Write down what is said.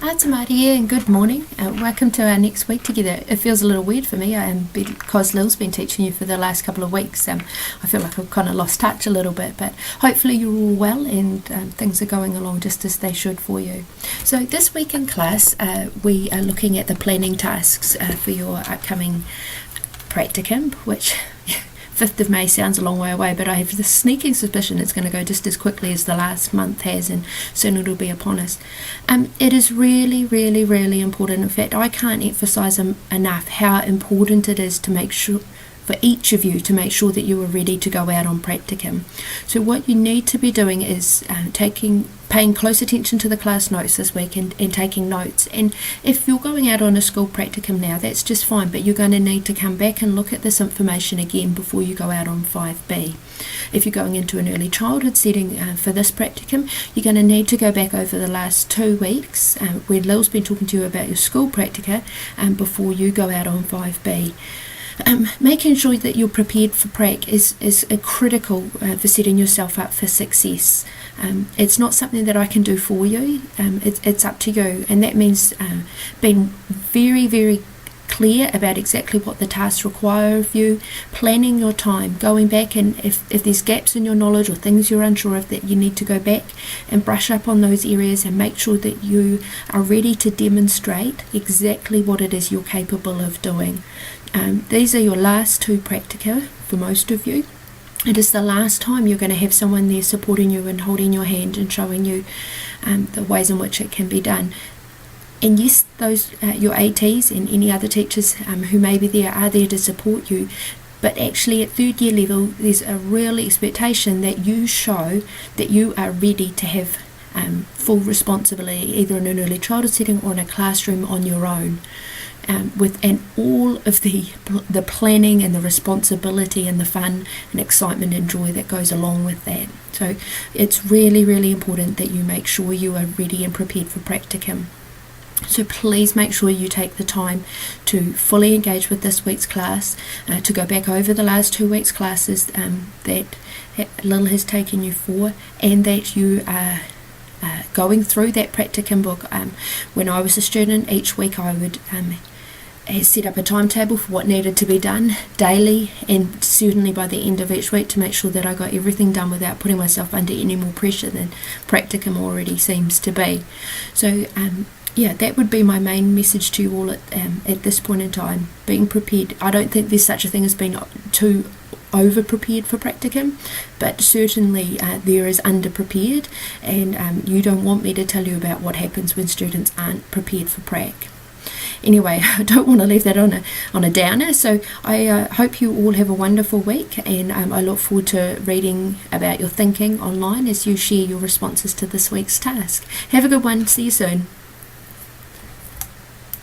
Atamari here and good morning. Welcome to our next week together. It feels a little weird for me because Lil's been teaching you for the last couple of weeks. I feel like I've kind of lost touch a little bit, but hopefully you're all well and things are going along just as they should for you. So this week in class we are looking at the planning tasks for your upcoming practicum, which 5th of May sounds a long way away, but I have the sneaking suspicion it's going to go just as quickly as the last month has, and soon it'll be upon us. It is really, really, really important. In fact, I can't emphasize enough how important it is to make sure for each of you to make sure that you are ready to go out on practicum. So what you need to be doing is paying close attention to the class notes this week and taking notes. And if you're going out on a school practicum now, that's just fine, but you're going to need to come back and look at this information again before you go out on 5B. If you're going into an early childhood setting for this practicum, you're going to need to go back over the last 2 weeks where Lil's been talking to you about your school practica before you go out on 5B. Making sure that you're prepared for prac is critical for setting yourself up for success. It's not something that I can do for you. It's up to you, and that means being very, very clear about exactly what the tasks require of you, planning your time, going back, and if there's gaps in your knowledge or things you're unsure of, that you need to go back and brush up on those areas and make sure that you are ready to demonstrate exactly what it is you're capable of doing. These are your last 2 practica for most of you. It is the last time you're going to have someone there supporting you and holding your hand and showing you the ways in which it can be done. And yes, those your ATs and any other teachers who may be there are there to support you, but actually at 3rd year level there's a real expectation that you show that you are ready to have full responsibility either in an early childhood setting or in a classroom on your own. And all of the planning and the responsibility and the fun and excitement and joy that goes along with that. So it's really, really important that you make sure you are ready and prepared for practicum. So please make sure you take the time to fully engage with this week's class, to go back over the last 2 weeks' classes that Lil has taken you for, and that you are going through that practicum book. When I was a student, each week I would set up a timetable for what needed to be done daily, and certainly by the end of each week to make sure that I got everything done without putting myself under any more pressure than practicum already seems to be. So yeah, that would be my main message to you all at this point in time. Being prepared. I don't think there's such a thing as being too over-prepared for practicum, but certainly there is under-prepared, and you don't want me to tell you about what happens when students aren't prepared for prac. Anyway, I don't want to leave that on a downer, so I hope you all have a wonderful week, and I look forward to reading about your thinking online as you share your responses to this week's task. Have a good one. See you soon.